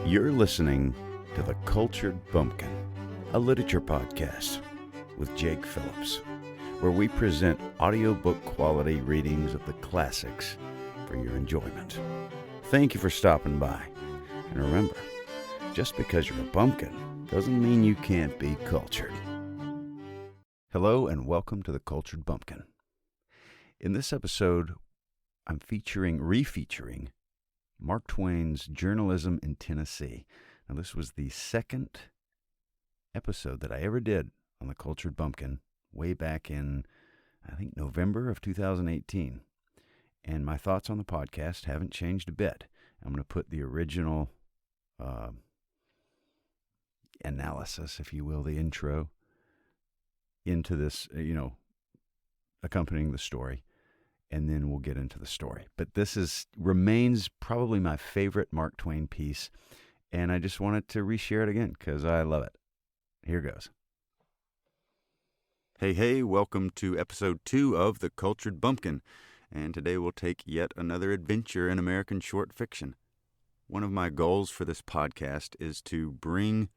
You're listening to The Cultured Bumpkin, a literature podcast with Jake Phillips, where we present audiobook quality readings of the classics for your enjoyment. Thank you for stopping by. And remember, just because you're a bumpkin doesn't mean you can't be cultured. Hello and welcome to The Cultured Bumpkin. In this episode, I'm refeaturing Mark Twain's Journalism in Tennessee. Now, this was the second episode that I ever did on The Cultured Bumpkin way back in, I think, November of 2018. And my thoughts on the podcast haven't changed a bit. I'm going to put the original analysis, if you will, the intro, into this, accompanying the story. And then we'll get into the story. But this remains probably my favorite Mark Twain piece, and I just wanted to reshare it again because I love it. Here goes. Hey, welcome to episode 2 of The Cultured Bumpkin, and today we'll take yet another adventure in American short fiction. One of my goals for this podcast is to bring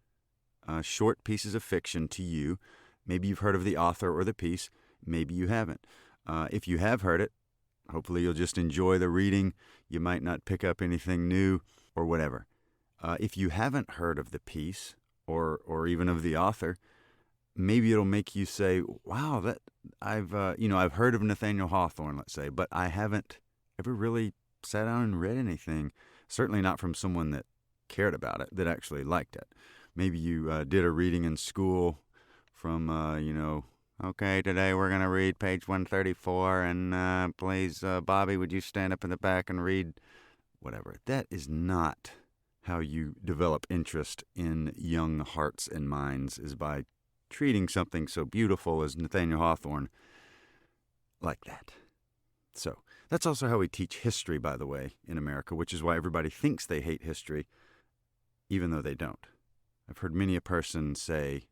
short pieces of fiction to you. Maybe you've heard of the author or the piece, maybe you haven't. If you have heard it, hopefully you'll just enjoy the reading. You might not pick up anything new or whatever. If you haven't heard of the piece or even of the author, maybe it'll make you say, "Wow, that I've heard of Nathaniel Hawthorne, let's say, but I haven't ever really sat down and read anything. Certainly not from someone that cared about it, that actually liked it. Maybe you did a reading in school from okay, today we're going to read page 134, and please, Bobby, would you stand up in the back and read whatever?" That is not how you develop interest in young hearts and minds, is by treating something so beautiful as Nathaniel Hawthorne like that. So that's also how we teach history, by the way, in America, which is why everybody thinks they hate history, even though they don't. I've heard many a person say,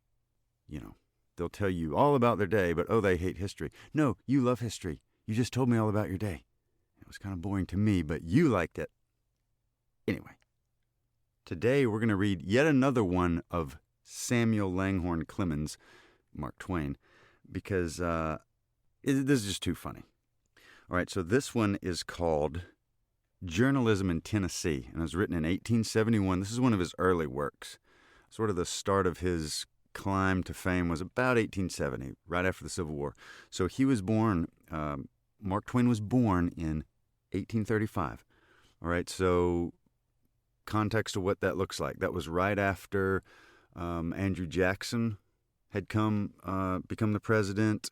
they'll tell you all about their day, but they hate history. No, you love history. You just told me all about your day. It was kind of boring to me, but you liked it. Anyway, today we're going to read yet another one of Samuel Langhorne Clemens, Mark Twain, because this is just too funny. All right, so this one is called Journalism in Tennessee, and it was written in 1871. This is one of his early works. Sort of the start of his climb to fame was about 1870, right after the Civil War. So he was born, Mark Twain was born in 1835. All right, so context of what that looks like. That was right after Andrew Jackson had become the president.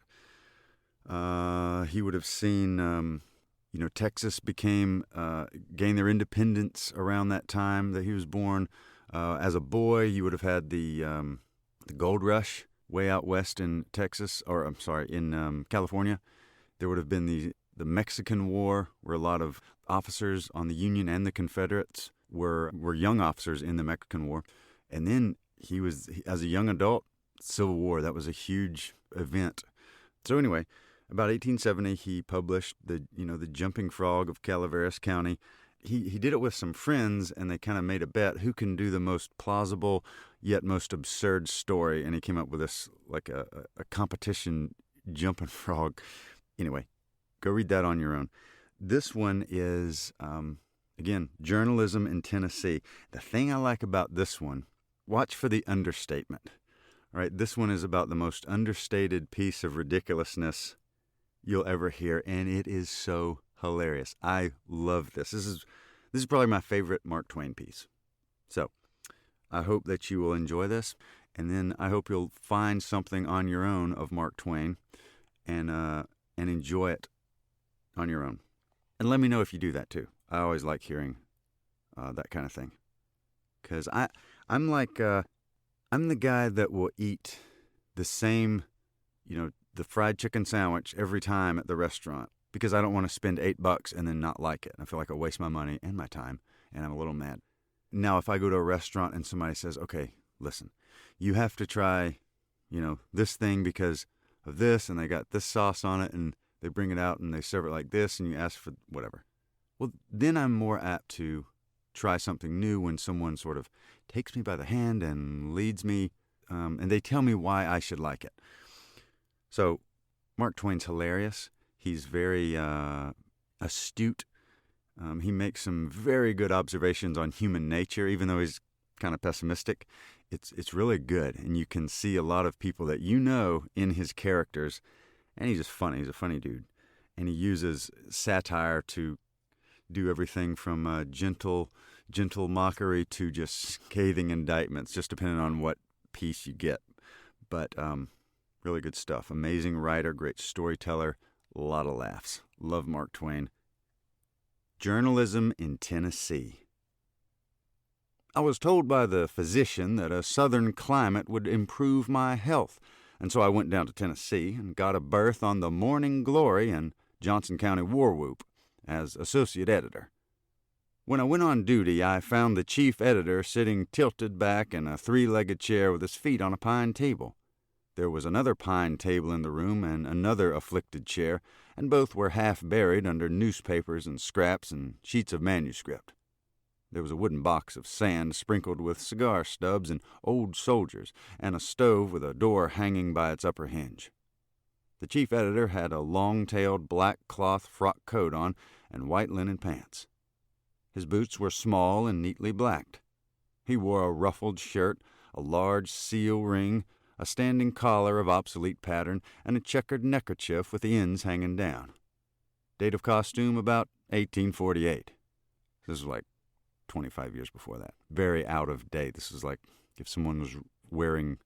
He would have seen, Texas gain their independence around that time that he was born. As a boy, you would have had the gold rush way out west in Texas, in California. There would have been the Mexican War, where a lot of officers on the Union and the Confederates were young officers in the Mexican War. And then he was, as a young adult, Civil War. That was a huge event. So anyway, about 1870, he published the Jumping Frog of Calaveras County. He did it with some friends, and they kind of made a bet who can do the most plausible yet most absurd story, and he came up with this, like a competition jumping frog. Anyway, go read that on your own. This one is, again, Journalism in Tennessee. The thing I like about this one, watch for the understatement. All right, this one is about the most understated piece of ridiculousness you'll ever hear, and it is so hilarious. I love this. This is probably my favorite Mark Twain piece. So I hope that you will enjoy this, and then I hope you'll find something on your own of Mark Twain and enjoy it on your own. And let me know if you do that too. I always like hearing that kind of thing, because I'm the guy that will eat the same, the fried chicken sandwich every time at the restaurant, because I don't want to spend $8 and then not like it. I feel like I waste my money and my time, and I'm a little mad. Now, if I go to a restaurant and somebody says, "Okay, listen, you have to try, this thing because of this, and they got this sauce on it, and they bring it out and they serve it like this, and you ask for whatever." Well, then I'm more apt to try something new when someone sort of takes me by the hand and leads me, and they tell me why I should like it. So Mark Twain's hilarious. He's very astute. He makes some very good observations on human nature, even though he's kind of pessimistic. It's really good, and you can see a lot of people that you know in his characters, and he's just funny. He's a funny dude, and he uses satire to do everything from gentle mockery to just scathing indictments, just depending on what piece you get. But really good stuff. Amazing writer, great storyteller, a lot of laughs. Love Mark Twain. Journalism in Tennessee. I was told by the physician that a southern climate would improve my health, and so I went down to Tennessee and got a berth on the Morning Glory and Johnson County War Whoop as associate editor. When I went on duty, I found the chief editor sitting tilted back in a three-legged chair with his feet on a pine table. There was another pine table in the room and another afflicted chair, and both were half buried under newspapers and scraps and sheets of manuscript. There was a wooden box of sand sprinkled with cigar stubs and old soldiers, and a stove with a door hanging by its upper hinge. The chief editor had a long-tailed black cloth frock coat on and white linen pants. His boots were small and neatly blacked. He wore a ruffled shirt, a large seal ring, a standing collar of obsolete pattern, and a checkered neckerchief with the ends hanging down. Date of costume about 1848. This was like 25 years before that. Very out of date. This is like if someone was wearing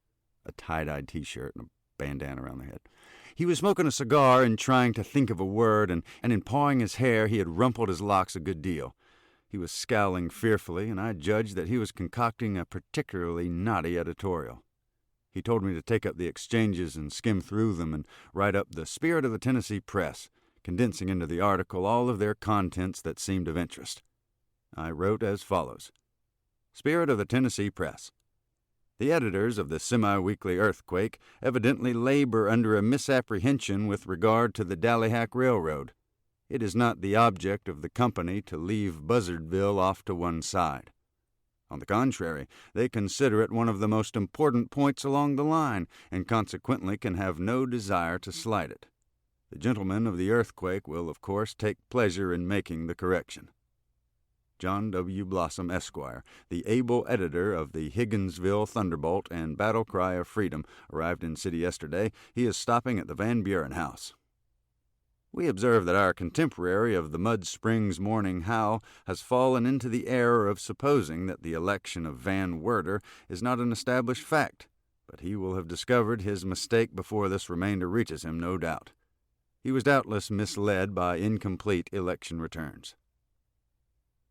a tie-dyed t-shirt and a bandana around their head. He was smoking a cigar and trying to think of a word, and in pawing his hair he had rumpled his locks a good deal. He was scowling fearfully, and I judged that he was concocting a particularly naughty editorial. He told me to take up the exchanges and skim through them and write up the spirit of the Tennessee press, condensing into the article all of their contents that seemed of interest. I wrote as follows. Spirit of the Tennessee Press. The editors of the semi-weekly Earthquake evidently labor under a misapprehension with regard to the Dallyhack Railroad. It is not the object of the company to leave Buzzardville off to one side. On the contrary, they consider it one of the most important points along the line, and consequently can have no desire to slight it. The gentlemen of the Earthquake will, of course, take pleasure in making the correction. John W. Blossom, Esquire, the able editor of the Higginsville Thunderbolt and Battle Cry of Freedom, arrived in city yesterday. He is stopping at the Van Buren House. We observe that our contemporary of the Mud Springs Morning Howl has fallen into the error of supposing that the election of Van Werter is not an established fact, but he will have discovered his mistake before this remainder reaches him, no doubt. He was doubtless misled by incomplete election returns.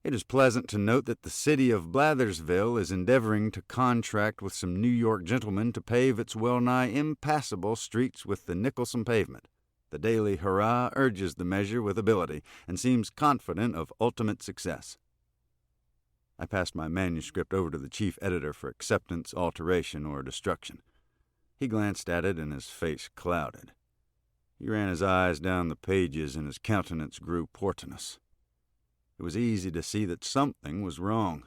It is pleasant to note that the city of Blathersville is endeavoring to contract with some New York gentlemen to pave its well-nigh impassable streets with the Nicholson pavement. The Daily Hurrah urges the measure with ability and seems confident of ultimate success. I passed my manuscript over to the chief editor for acceptance, alteration, or destruction. He glanced at it and his face clouded. He ran his eyes down the pages and his countenance grew portentous. It was easy to see that something was wrong.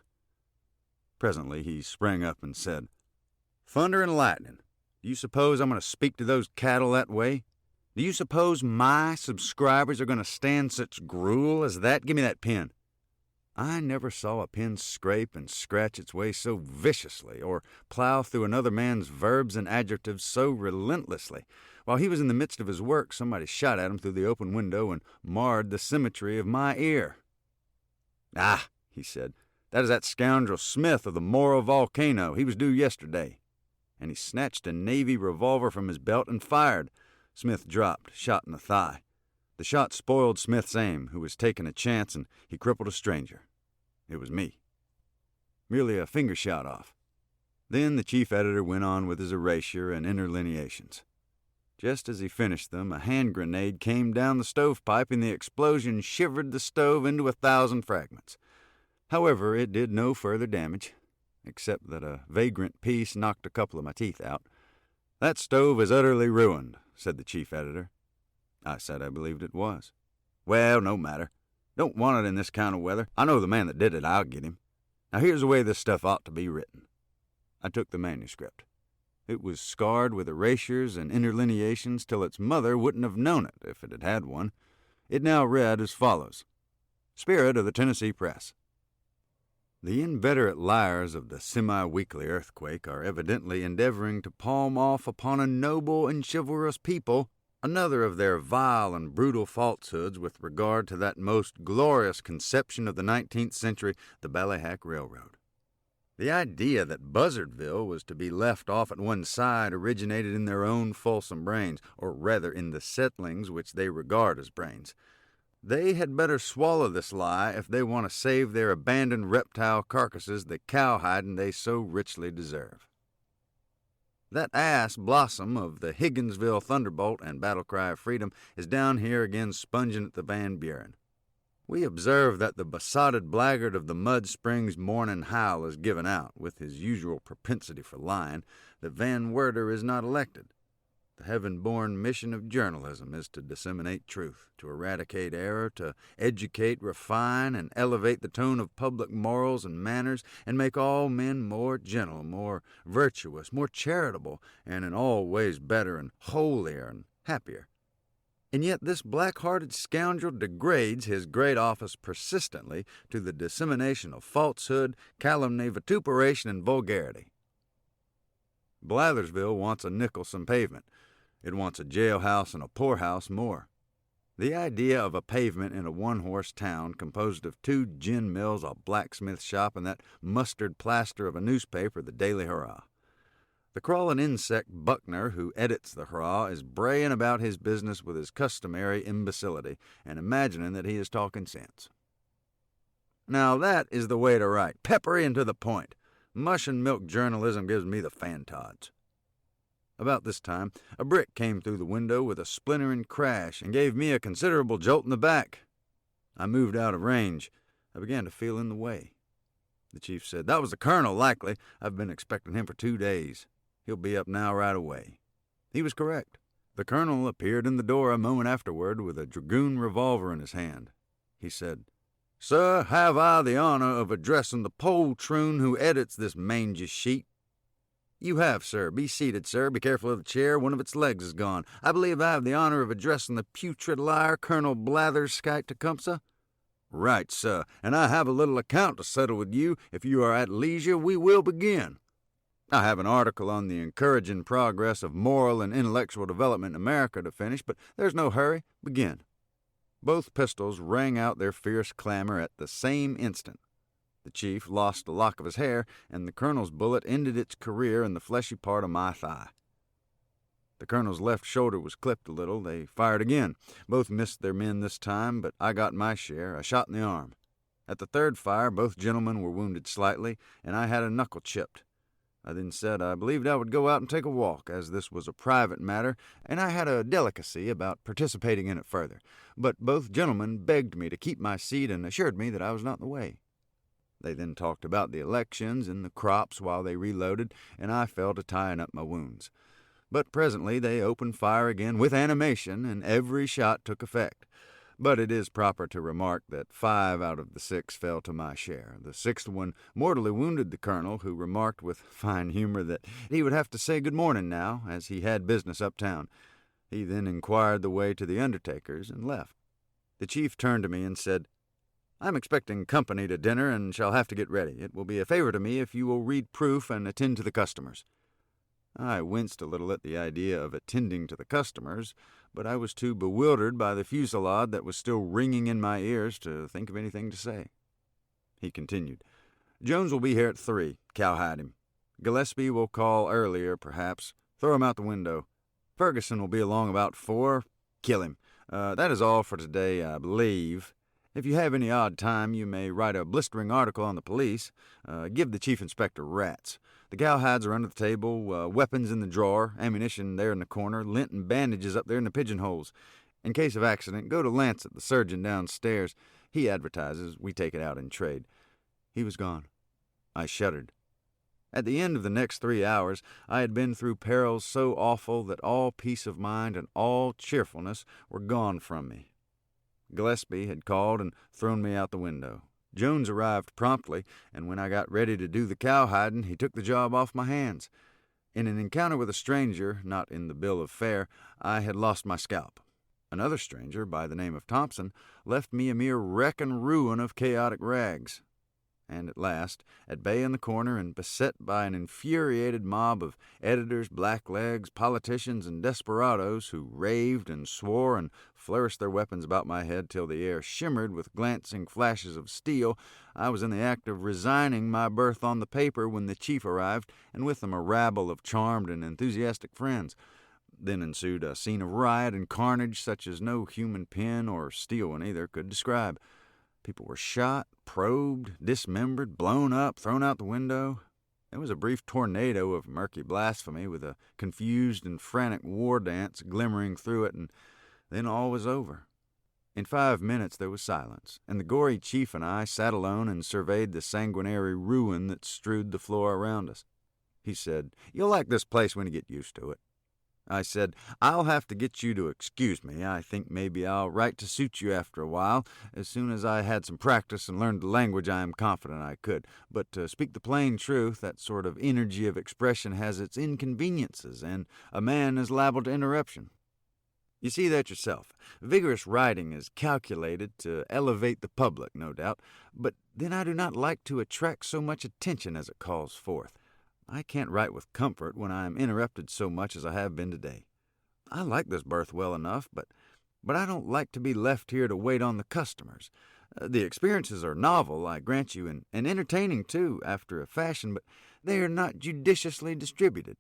Presently he sprang up and said, "Thunder and lightning, do you suppose I'm going to speak to those cattle that way? Do you suppose my subscribers are going to stand such gruel as that? Give me that pen." I never saw a pen scrape and scratch its way so viciously, or plow through another man's verbs and adjectives so relentlessly. While he was in the midst of his work, somebody shot at him through the open window and marred the symmetry of my ear. "Ah," he said, "that is that scoundrel Smith of the Moro volcano. He was due yesterday." And he snatched a Navy revolver from his belt and fired. Smith dropped, shot in the thigh. The shot spoiled Smith's aim, who was taking a chance, and he crippled a stranger. It was me. Merely a finger shot off. Then the chief editor went on with his erasure and interlineations. Just as he finished them, a hand grenade came down the stovepipe, and the explosion shivered the stove into 1,000 fragments. However, it did no further damage, except that a vagrant piece knocked a couple of my teeth out. "That stove is utterly ruined," said the chief editor. I said I believed it was. "Well, no matter. Don't want it in this kind of weather. I know the man that did it. I'll get him. Now here's the way this stuff ought to be written." I took the manuscript. It was scarred with erasures and interlineations till its mother wouldn't have known it if it had had one. It now read as follows: Spirit of the Tennessee Press. The inveterate liars of the semi-weekly Earthquake are evidently endeavoring to palm off upon a noble and chivalrous people another of their vile and brutal falsehoods with regard to that most glorious conception of the 19th century, the Ballyhack Railroad. The idea that Buzzardville was to be left off at one side originated in their own fulsome brains, or rather in the settlings which they regard as brains. They had better swallow this lie if they want to save their abandoned reptile carcasses the cowhiding they so richly deserve. That ass Blossom of the Higginsville Thunderbolt and Battle Cry of Freedom is down here again sponging at the Van Buren. We observe that the besotted blackguard of the Mud Springs Morning Howl is given out, with his usual propensity for lying, that Van Werter is not elected. The heaven-born mission of journalism is to disseminate truth, to eradicate error, to educate, refine, and elevate the tone of public morals and manners, and make all men more gentle, more virtuous, more charitable, and in all ways better and holier and happier. And yet this black-hearted scoundrel degrades his great office persistently to the dissemination of falsehood, calumny, vituperation, and vulgarity. Blathersville wants a Nicholson pavement. It wants a jailhouse and a poorhouse more. The idea of a pavement in a one-horse town composed of 2 gin mills, a blacksmith shop, and that mustard plaster of a newspaper, the Daily Hurrah. The crawling insect Buckner, who edits the Hurrah, is braying about his business with his customary imbecility and imagining that he is talking sense. Now that is the way to write, peppery and to the point. Mush and milk journalism gives me the fantods. About this time, a brick came through the window with a splintering crash and gave me a considerable jolt in the back. I moved out of range. I began to feel in the way. The chief said, "That was the colonel, likely. I've been expecting him for 2 days. He'll be up now right away." He was correct. The colonel appeared in the door a moment afterward with a dragoon revolver in his hand. He said, "Sir, have I the honor of addressing the poltroon who edits this mangy sheet?" "You have, sir. Be seated, sir. Be careful of the chair. One of its legs is gone. I believe I have the honor of addressing the putrid liar, Colonel Blatherskite Tecumseh." "Right, sir, and I have a little account to settle with you. If you are at leisure, we will begin. I have an article on the encouraging progress of moral and intellectual development in America to finish, but there's no hurry. Begin." Both pistols rang out their fierce clamor at the same instant. The chief lost a lock of his hair, and the colonel's bullet ended its career in the fleshy part of my thigh. The colonel's left shoulder was clipped a little. They fired again. Both missed their men this time, but I got my share, a shot in the arm. At the third fire, both gentlemen were wounded slightly, and I had a knuckle chipped. I then said I believed I would go out and take a walk, as this was a private matter, and I had a delicacy about participating in it further. But both gentlemen begged me to keep my seat and assured me that I was not in the way. They then talked about the elections and the crops while they reloaded, and I fell to tying up my wounds. But presently they opened fire again with animation, and every shot took effect. But it is proper to remark that 5 out of the 6 fell to my share. The 6th one mortally wounded the colonel, who remarked with fine humor that he would have to say good morning now, as he had business uptown. He then inquired the way to the undertaker's and left. The chief turned to me and said, "I'm expecting company to dinner and shall have to get ready. It will be a favor to me if you will read proof and attend to the customers." I winced a little at the idea of attending to the customers, but I was too bewildered by the fusillade that was still ringing in my ears to think of anything to say. He continued, "Jones will be here at 3. Cowhide him. Gillespie will call earlier, perhaps. Throw him out the window. Ferguson will be along about 4. Kill him. That is all for today, I believe. If you have any odd time, you may write a blistering article on the police. Give the chief inspector rats. The cowhides are under the table, weapons in the drawer, ammunition there in the corner, lint and bandages up there in the pigeonholes. In case of accident, go to Lancet, the surgeon downstairs. He advertises. We take it out in trade." He was gone. I shuddered. At the end of the next 3 hours, I had been through perils so awful that all peace of mind and all cheerfulness were gone from me. Gillespie had called and thrown me out the window. Jones arrived promptly, and when I got ready to do the cowhiding, he took the job off my hands. In an encounter with a stranger, not in the bill of fare, I had lost my scalp. Another stranger, by the name of Thompson, left me a mere wreck and ruin of chaotic rags. And at last, at bay in the corner and beset by an infuriated mob of editors, blacklegs, politicians, and desperadoes who raved and swore and flourished their weapons about my head till the air shimmered with glancing flashes of steel, I was in the act of resigning my berth on the paper when the chief arrived, and with him a rabble of charmed and enthusiastic friends. Then ensued a scene of riot and carnage such as no human pen or steel one either could describe. People were shot, probed, dismembered, blown up, thrown out the window. There was a brief tornado of murky blasphemy with a confused and frantic war dance glimmering through it, and then all was over. In 5 minutes there was silence, and the gory chief and I sat alone and surveyed the sanguinary ruin that strewed the floor around us. He said, "You'll like this place when you get used to it." I said, "I'll have to get you to excuse me. I think maybe I'll write to suit you after a while. As soon as I had some practice and learned the language, I am confident I could. But to speak the plain truth, that sort of energy of expression has its inconveniences, and a man is liable to interruption. You see that yourself. Vigorous writing is calculated to elevate the public, no doubt, but then I do not like to attract so much attention as it calls forth. I can't write with comfort when I am interrupted so much as I have been today. I like this berth well enough, but I don't like to be left here to wait on the customers. The experiences are novel, I grant you, and entertaining, too, after a fashion, but they are not judiciously distributed.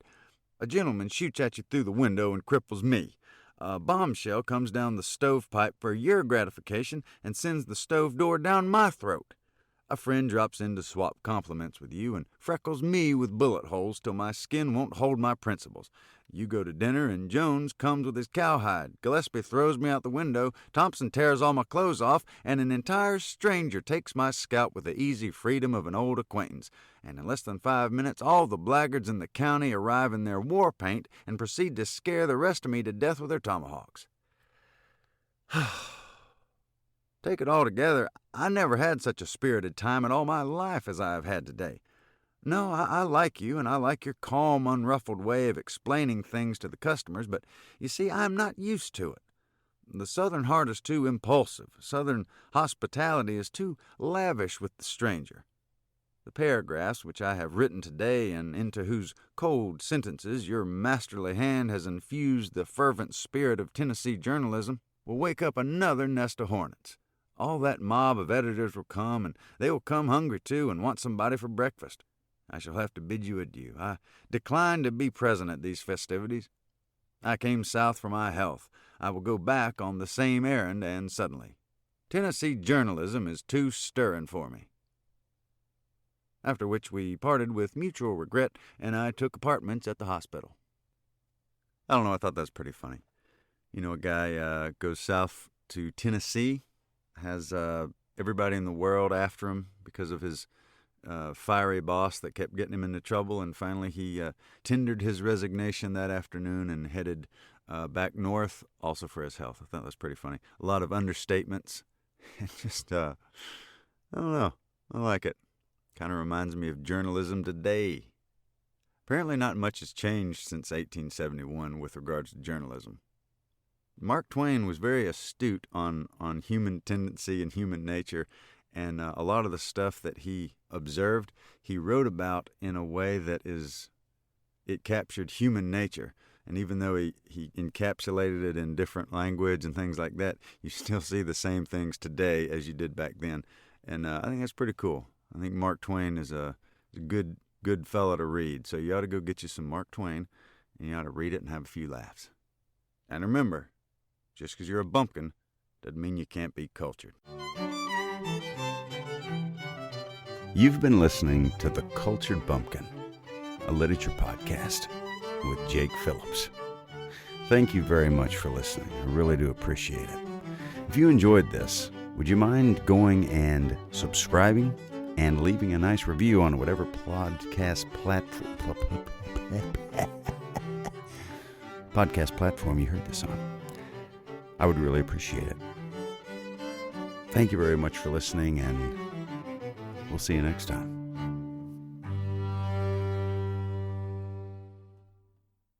A gentleman shoots at you through the window and cripples me. A bombshell comes down the stovepipe for your gratification and sends the stove door down my throat. A friend drops in to swap compliments with you and freckles me with bullet holes till my skin won't hold my principles. You go to dinner, and Jones comes with his cowhide. Gillespie throws me out the window. Thompson tears all my clothes off, and an entire stranger takes my scalp with the easy freedom of an old acquaintance. And in less than 5 minutes, all the blackguards in the county arrive in their war paint and proceed to scare the rest of me to death with their tomahawks. Take it all together, I never had such a spirited time in all my life as I have had today. No, I like you, and I like your calm, unruffled way of explaining things to the customers, but you see, I'm not used to it. The Southern heart is too impulsive. Southern hospitality is too lavish with the stranger. The paragraphs which I have written today, and into whose cold sentences your masterly hand has infused the fervent spirit of Tennessee journalism, will wake up another nest of hornets. All that mob of editors will come, and they will come hungry, too, and want somebody for breakfast. I shall have to bid you adieu. I decline to be present at these festivities. I came south for my health. I will go back on the same errand, and suddenly. Tennessee journalism is too stirring for me." After which we parted with mutual regret, and I took apartments at the hospital. I don't know, I thought that was pretty funny. You know, a guy goes south to Tennessee, has everybody in the world after him because of his fiery boss that kept getting him into trouble, and finally he tendered his resignation that afternoon and headed back north, also for his health. I thought that was pretty funny. A lot of understatements. Just, I don't know. I like it. Kind of reminds me of journalism today. Apparently not much has changed since 1871 with regards to journalism. Mark Twain was very astute on human tendency and human nature, and a lot of the stuff that he observed, he wrote about in a way that it captured human nature. And even though he encapsulated it in different language and things like that, you still see the same things today as you did back then. And I think that's pretty cool. I think Mark Twain is a good fellow to read. So you ought to go get you some Mark Twain, and you ought to read it and have a few laughs. And remember, just because you're a bumpkin doesn't mean you can't be cultured. You've been listening to The Cultured Bumpkin, a literature podcast with Jake Phillips. Thank you very much for listening. I really do appreciate it. If you enjoyed this, would you mind going and subscribing and leaving a nice review on whatever podcast platform you heard this on? I would really appreciate it. Thank you very much for listening, and we'll see you next time.